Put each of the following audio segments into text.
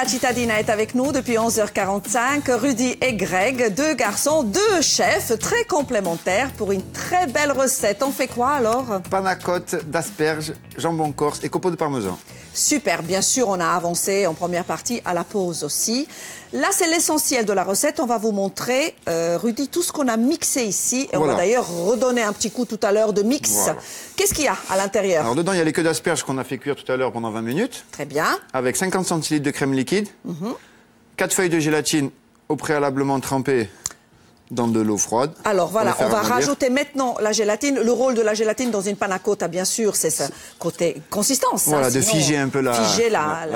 cittadina est avec nous depuis 11h45. Rudy et Greg, deux garçons, deux chefs très complémentaires pour une très belle recette. On fait quoi alors? Panna cotta d'asperges, jambon corse et copeaux de parmesan. Super, bien sûr, on a avancé en première partie à la pause aussi. Là, c'est l'essentiel de la recette. On va vous montrer, Rudy, tout ce qu'on a mixé ici. Et on va d'ailleurs redonner un petit coup tout à l'heure de mix. Voilà. Qu'est-ce qu'il y a à l'intérieur? Alors dedans, il y a les queues d'asperges qu'on a fait cuire tout à l'heure pendant 20 minutes. Très bien. Avec 50 centilitres de crème liquide, 4 feuilles de gélatine au préalablement trempées dans de l'eau froide. Alors voilà, on va rajouter maintenant la gélatine. Le rôle de la gélatine dans une panna cotta, bien sûr, c'est ce côté consistance. Voilà, de figer un peu la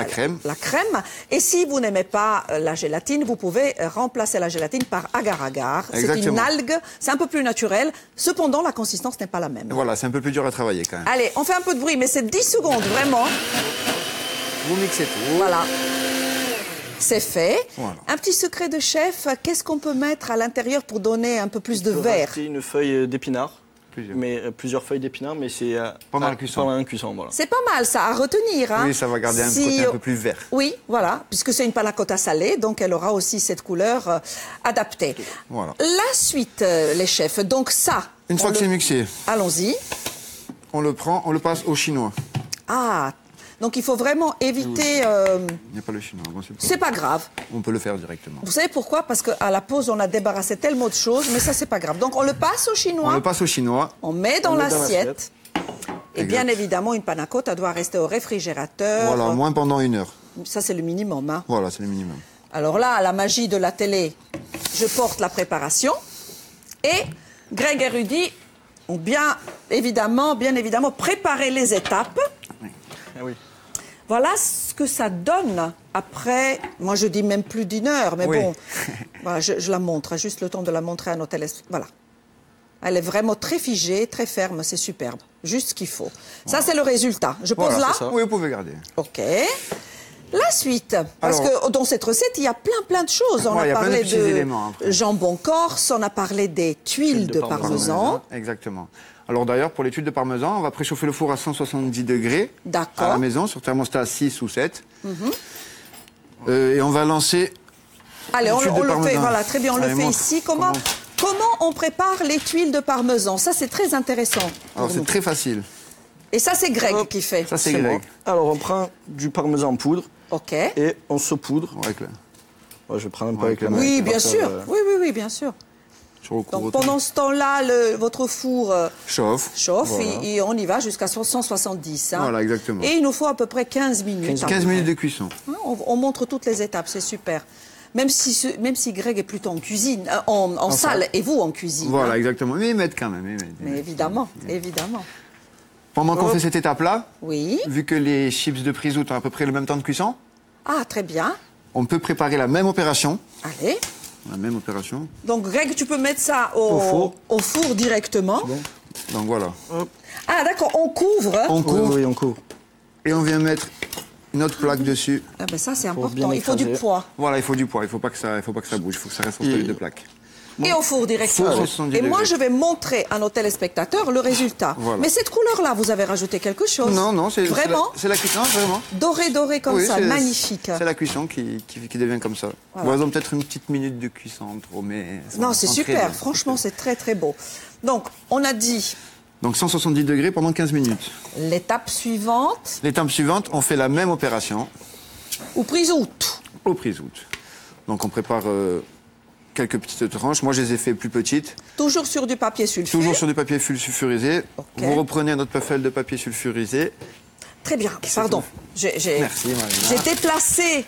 crème. La crème. Et si vous n'aimez pas la gélatine, vous pouvez remplacer la gélatine par agar-agar. C'est une algue, c'est un peu plus naturel. Cependant, la consistance n'est pas la même. Voilà, c'est un peu plus dur à travailler quand même. Allez, on fait un peu de bruit, mais c'est 10 secondes, vraiment. Vous mixez tout. Voilà. C'est fait. Voilà. Un petit secret de chef, qu'est-ce qu'on peut mettre à l'intérieur pour donner un peu plus de verre? Une feuille d'épinard, plusieurs feuilles d'épinard, mais c'est pendant la cuisson. Voilà. C'est pas mal ça, à retenir. Hein? Oui, ça va garder un côté un peu plus vert. Oui, voilà, puisque c'est une panna cotta salée, donc elle aura aussi cette couleur adaptée. Voilà. La suite, les chefs, donc ça... Une fois que c'est mixé, allons-y. On le prend, on le passe au chinois. Ah, donc il faut vraiment éviter... Il n'y a pas le chinois. Bon, c'est pas grave. On peut le faire directement. Vous savez pourquoi? Parce qu'à la pause, on a débarrassé tellement de choses, mais ça, c'est pas grave. Donc on le passe au chinois. On le passe au chinois. On met dans l'assiette. Et bien évidemment, une panna cotta doit rester au réfrigérateur. Voilà, au moins pendant 1 heure. Ça, c'est le minimum. Hein. Voilà, c'est le minimum. Alors là, à la magie de la télé, je porte la préparation. Et Greg et Rudy ont bien évidemment préparé les étapes. Oui. Ah oui. Voilà ce que ça donne après, moi je dis même plus d'1 heure, mais bon, voilà, je la montre, juste le temps de la montrer à nos téléspectateurs. Voilà. Elle est vraiment très figée, très ferme, c'est superbe. Juste ce qu'il faut. Ça, c'est le résultat. Je pose là? Oui, vous pouvez garder. OK. La suite, parce que dans cette recette, il y a plein de choses. On a parlé de jambon corse, on a parlé des tuiles de parmesan. Exactement. Alors d'ailleurs, pour les tuiles de parmesan, on va préchauffer le four à 170 degrés à la maison, sur thermostat 6 ou 7. Et on va lancer... Allez, on le fait, voilà, très bien, on le fait ici. Comment on prépare les tuiles de parmesan? Ça, c'est très intéressant. Alors, c'est très facile. Et ça, c'est Greg qui fait. Ça, c'est Greg. Alors, on prend du parmesan en poudre. OK. Et on saupoudre. Je vais prendre un peu avec la main. Oui, bien sûr. Oui, bien sûr. Donc, pendant ce temps-là, votre four chauffe et on y va jusqu'à 170. Hein. Voilà, exactement. Et il nous faut à peu près 15 minutes. 15 minutes de cuisson. On montre toutes les étapes, c'est super. Même si Greg est plutôt en cuisine, en salle, et vous en cuisine. Voilà, exactement. Mais ils mettent quand même. Mais évidemment. Pendant qu'on fait cette étape-là, oui. Vu que les chips de prisout ont à peu près le même temps de cuisson, très bien. On peut préparer la même opération. Allez. La même opération. Donc, Greg, tu peux mettre ça au four directement. Bon. Donc, voilà. Ah, d'accord, on couvre. On couvre. Oui, on couvre. Et on vient mettre une autre plaque dessus. Ah ben ça, c'est important. Il faut du poids. Voilà, il faut du poids. Il ne faut pas que ça bouge. Il faut que ça reste entre les deux plaques. Et au four directement. Et moi, je vais montrer à nos téléspectateurs le résultat. Voilà. Mais cette couleur-là, vous avez rajouté quelque chose? Non, c'est vraiment. C'est la cuisson, vraiment. Doré comme ça, magnifique. C'est la cuisson qui devient comme ça. Voilà. Bon, ils ont peut-être une petite minute de cuisson en trop, mais... Non, c'est super. Franchement, c'est très beau. Donc, on a dit... Donc 170 degrés pendant 15 minutes. L'étape suivante? L'étape suivante, on fait la même opération. Au prisout. Au prisout. Donc on prépare quelques petites tranches. Moi, je les ai fait plus petites. Toujours sur du papier sulfuré? Toujours sur du papier sulfurisé. Okay. Vous reprenez notre puffle de papier sulfurisé. Très bien. Pardon. J'ai déplacé.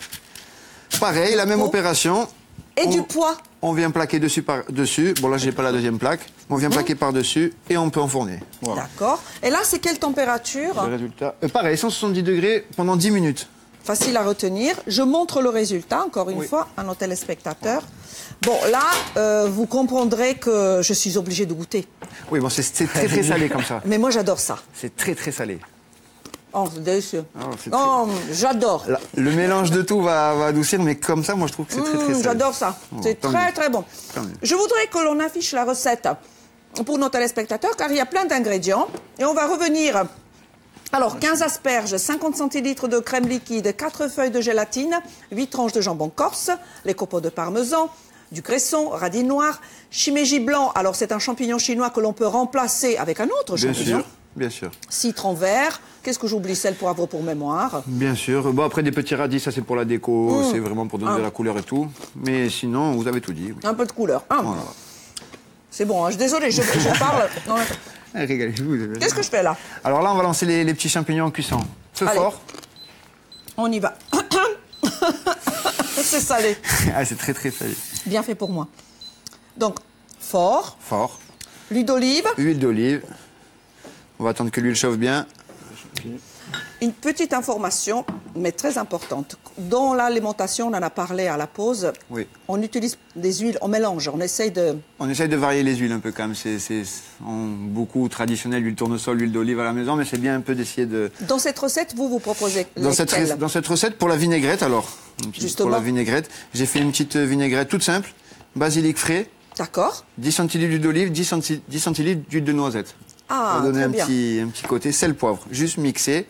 Pareil, la même opération. Et du poids? On vient plaquer dessus par-dessus. Bon, là, je n'ai pas la deuxième plaque. On vient plaquer par-dessus et on peut enfourner. Voilà. D'accord. Et là, c'est quelle température? Le résultat, pareil, 170 degrés pendant 10 minutes. Facile à retenir. Je montre le résultat, encore une fois, à nos téléspectateurs. Bon, là, vous comprendrez que je suis obligée de goûter. Oui, bon, c'est très salé comme ça. Mais moi, j'adore ça. C'est très salé. Oh, c'est délicieux. J'adore. Le mélange de tout va adoucir, mais comme ça, moi, je trouve que c'est très salé. J'adore ça. C'est très bon. Je voudrais que l'on affiche la recette pour nos téléspectateurs, car il y a plein d'ingrédients. Et on va revenir Alors, 15 asperges, 50 centilitres de crème liquide, 4 feuilles de gélatine, 8 tranches de jambon corse, les copeaux de parmesan, du cresson, radis noir, shimeji blanc. Alors, c'est un champignon chinois que l'on peut remplacer avec un autre champignon. Bien sûr. Citron vert. Qu'est-ce que j'oublie? Sel, poivre pour mémoire. Bien sûr. Bon, après, des petits radis, ça, c'est pour la déco. C'est vraiment pour donner de la couleur et tout. Mais sinon, vous avez tout dit. Oui. Un peu de couleur. Voilà. C'est bon, hein. Je suis désolée, je parle... Non, régalez-vous. Qu'est-ce que je fais là? Alors là, on va lancer les petits champignons en cuisson. Feu fort. On y va. C'est salé. Ah, c'est très, très salé. Bien fait pour moi. Donc, fort. Fort. L'huile d'olive. Huile d'olive. On va attendre que l'huile chauffe bien. Une petite information, mais très importante. Dans l'alimentation, on en a parlé à la pause. Oui. On utilise des huiles, on mélange, on essaye de... On essaye de varier les huiles un peu quand même. C'est beaucoup traditionnel, l'huile tournesol, l'huile d'olive à la maison, mais c'est bien un peu d'essayer de... Dans cette recette, vous proposez dans cette recette, pour la vinaigrette alors. Justement. Pour la vinaigrette, j'ai fait une petite vinaigrette toute simple. Basilic frais. D'accord. 10 centilitres d'huile d'olive, 10 centilitres d'huile de noisette. Ah, pour donner très un bien. petit côté. Sel, poivre. Juste mixé.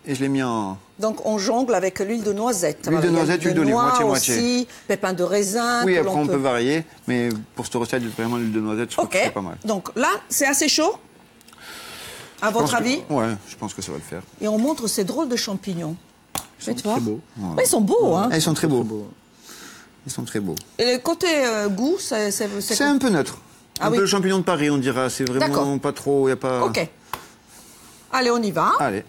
Et je l'ai mis en... Donc on jongle avec l'huile de noisette. L'huile de noisette, l'huile d'olive, moitié-moitié. Aussi, pépins de raisin. Oui, après on peut varier. Mais pour cette recette, vraiment l'huile de noisette, je trouve que c'est pas mal. Donc là, c'est assez chaud, à votre avis? Ouais, je pense que ça va le faire. Et on montre ces drôles de champignons. Ils sont très beaux. Voilà. Ouais, ils sont beaux, hein? Ils sont très beaux. Ils sont très beaux. Et le côté goût, c'est un peu neutre. Ah, un oui. peu le champignon de Paris, on dira. C'est vraiment pas trop... Y a pas... Ok. Allez, on y va. Allez.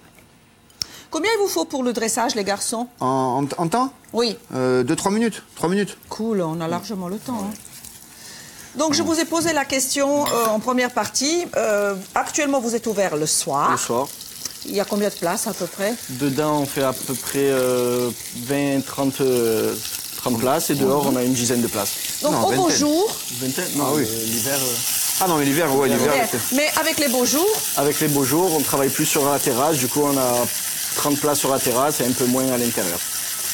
Combien il vous faut pour le dressage, les garçons? En temps? Oui. 2-3 minutes. 3 minutes. Cool, on a largement le temps. Hein. Donc, je vous ai posé la question en première partie. Actuellement, vous êtes ouvert le soir. Le soir. Il y a combien de places, à peu près? Dedans, on fait à peu près 30 places. Et dehors, on a une dizaine de places. Donc, au beau jour... Vingtaine? Non, oui. L'hiver... Ah non, mais l'hiver, ouais, l'hiver. Mais avec les beaux jours... Avec les beaux jours, on travaille plus sur la terrasse. Du coup, on a 30 places sur la terrasse et un peu moins à l'intérieur.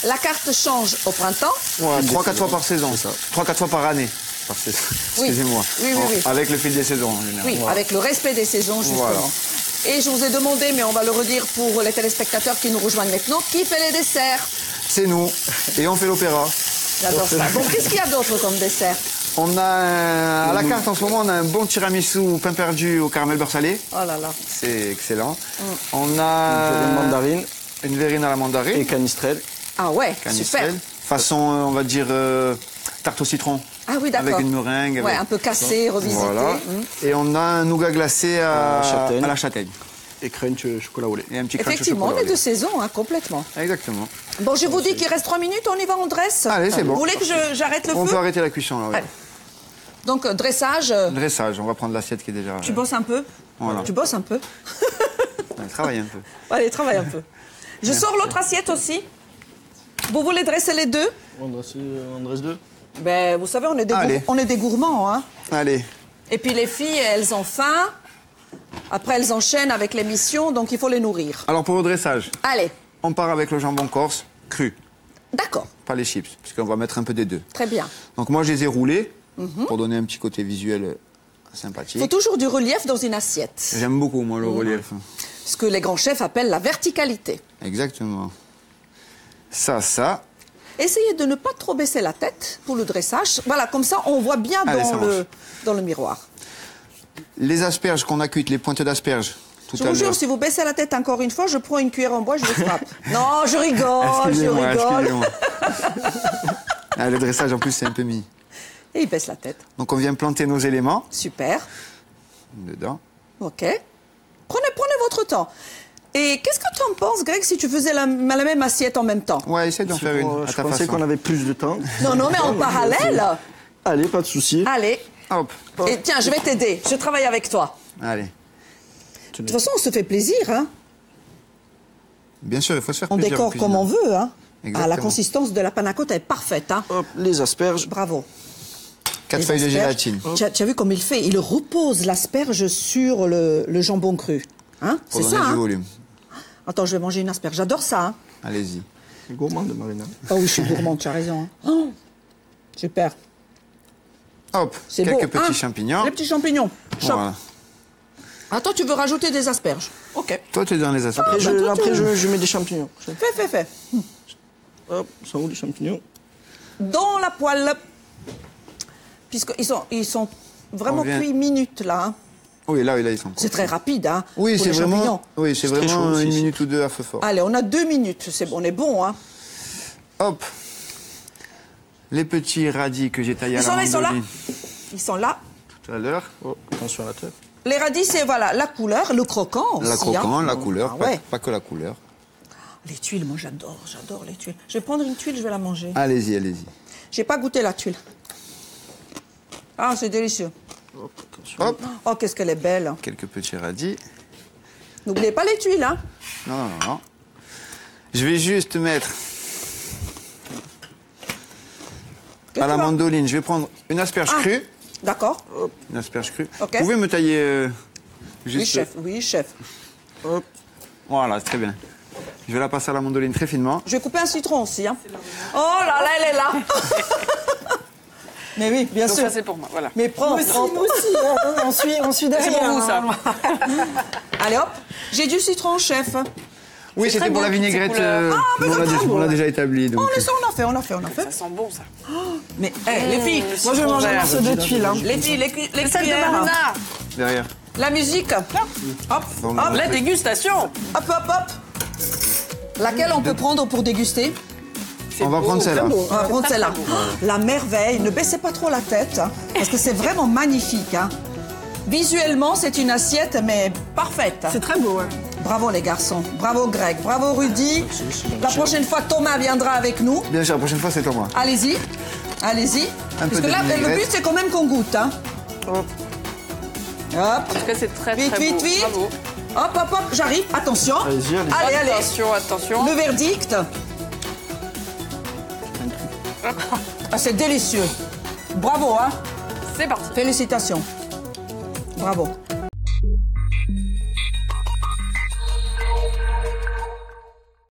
La carte change au printemps. Ouais, 3-4 fois par saison. 3-4 fois par année. Oui. Excusez-moi. Oui. Avec le fil des saisons, en général. Oui, Voilà. avec le respect des saisons, justement. Voilà. Et je vous ai demandé, mais on va le redire pour les téléspectateurs qui nous rejoignent maintenant, qui fait les desserts? C'est nous. Et on fait l'opéra. J'adore ça. Bon, qu'est-ce qu'il y a d'autre comme dessert? On a, à la carte en ce moment, on a un bon tiramisu pain perdu au caramel beurre salé. Oh là là. C'est excellent. On a Une mandarine. Une verrine à la mandarine. Et canistrelle. Ah ouais, Canistrelle. super. Façon, on va dire, tarte au citron. Ah oui, d'accord. Avec une meringue. Ouais, un peu cassé, revisité. Voilà. Et on a un nougat glacé à châtaigne. la châtaigne. Et crunch chocolat au lait. Et un petit crunch au Effectivement, on chocolat est au de lait. saison, hein, complètement. Exactement. Bon, je vous dis qu'il reste 3 minutes, on y va, on dresse. Allez, c'est bon. Vous voulez que j'arrête le On feu? peut arrêter la cuisson, là, oui. Allez. Donc, dressage. Dressage, on va prendre l'assiette qui est déjà... Tu bosses un peu? Voilà. Tu bosses un peu? On travaille un peu. Allez, travaille un peu. Je sors l'autre assiette aussi. Vous voulez dresser les deux? On dresse deux. Ben, vous savez, on est des gourmands, hein. Allez. Et puis les filles, elles ont faim. Après, elles enchaînent avec l'émission, donc il faut les nourrir. Alors, pour le dressage, Allez, on part avec le jambon corse cru, d'accord, pas les chips, puisqu'on va mettre un peu des deux. très bien. Donc moi, je les ai roulés pour donner un petit côté visuel Il sympathique. faut toujours du relief dans une assiette. J'aime beaucoup, moi, le relief. Ce que les grands chefs appellent la verticalité. Exactement. Ça. Essayez de ne pas trop baisser la tête pour le dressage. Voilà, comme ça, on voit bien Allez, ça marche. dans le miroir. Les asperges qu'on a cuites, les pointes d'asperges, tout Je à vous l'heure. jure, si vous baissez la tête encore une fois, je prends une cuillère en bois, je vous frappe. Non, je rigole, je rigole. Excusez-moi. Ah, le dressage, en plus, c'est un peu mis. Et il baisse la tête. Donc, on vient planter nos éléments Super. dedans. OK. Prenez votre temps. Et qu'est-ce que tu en penses, Greg, si tu faisais la même assiette en même temps? Ouais, essaie d'en faire une, à Je ta pensais façon. qu'on avait plus de temps. Non, mais en parallèle. Allez, pas de souci. Allez. Hop. Et tiens, je vais t'aider. Je travaille avec toi. Allez. De toute façon, on se fait plaisir, hein. Bien sûr, il faut se faire On plaisir. décore comme on veut, hein. Exactement. Ah, la consistance de la panna cotta est parfaite, hein. Hop, les asperges. Bravo. 4 Les feuilles de asperges. gélatine. Tu as vu comme il fait? Il repose l'asperge sur le jambon cru. Hein? Pour C'est donner ça, du hein? volume. Attends, je vais manger une asperge. J'adore ça, hein. Allez-y. C'est gourmand de Marina. Oh oui, je suis gourmande, tu as raison. Hein. Oh, super. Hop, C'est quelques beau. petits Ah, champignons. Les petits champignons. Choc. Voilà. Attends, tu veux rajouter des asperges? Ok. Toi, tu es dans les asperges. Après, je mets des champignons. Fais. Hop, ça où les champignons? Dans la poêle. Puisqu'ils sont vraiment cuits minutes, là. Hein. Oui, là, ils sont. C'est très rapide, hein. Oui, c'est vraiment, chaud, une minute ou deux à feu fort. Allez, on a 2 minutes. On est bon, hein. Hop. Les petits radis que j'ai taillés à la mandoline. Ils sont là. Tout à l'heure. Oh, attention à la tête. Les radis, c'est voilà, la couleur, le croquant aussi. La croquant, la couleur, ouais. pas que la couleur. Les tuiles, moi j'adore les tuiles. Je vais prendre une tuile, je vais la manger. Allez-y. J'ai pas goûté la tuile. Ah, c'est délicieux. Hop. Oh, qu'est-ce qu'elle est belle. Quelques petits radis. N'oubliez pas les tuiles, hein. Non. Je vais juste mettre à la mandoline, je vais prendre une asperge crue. D'accord. Une asperge crue. Okay. Vous pouvez me tailler juste... Oui, chef. Hop. Voilà, c'est très bien. Je vais la passer à la mandoline très finement. Je vais couper un citron aussi. Hein. Oh là là, elle est là. Mais oui, bien sûr. Ça, c'est pour moi, voilà. Mais prends. Moi aussi. On suit derrière. C'est pour vous, ça. Allez, hop. J'ai du citron, chef. Oui, c'était pour la vinaigrette. On l'a déjà établi. Donc. On l'a fait. Ça sent bon, ça. Mais, les filles. Moi, je vais manger un morceau de tuile. Hein. Les filles, les cuillères. Derrière. La musique. Hop. La dégustation. Hop. Laquelle on peut prendre pour déguster? On va prendre celle-là. On va prendre celle-là. La merveille. Ne baissez pas trop la tête, hein, parce que c'est vraiment magnifique. Hein. Visuellement, c'est une assiette, mais parfaite. C'est très beau, ouais. Bravo les garçons. Bravo Greg. Bravo Rudy. La prochaine fois, Thomas viendra avec nous. Bien sûr, la prochaine fois, c'est Thomas. Allez-y. Parce que là, le but, c'est quand même qu'on goûte. Hein. Hop. En tout cas, c'est très beau. Vite. Bravo. Hop, j'arrive. Attention. Allez. Attention. Le verdict. Ah, c'est délicieux. Bravo, hein. C'est parti. Félicitations. Bravo.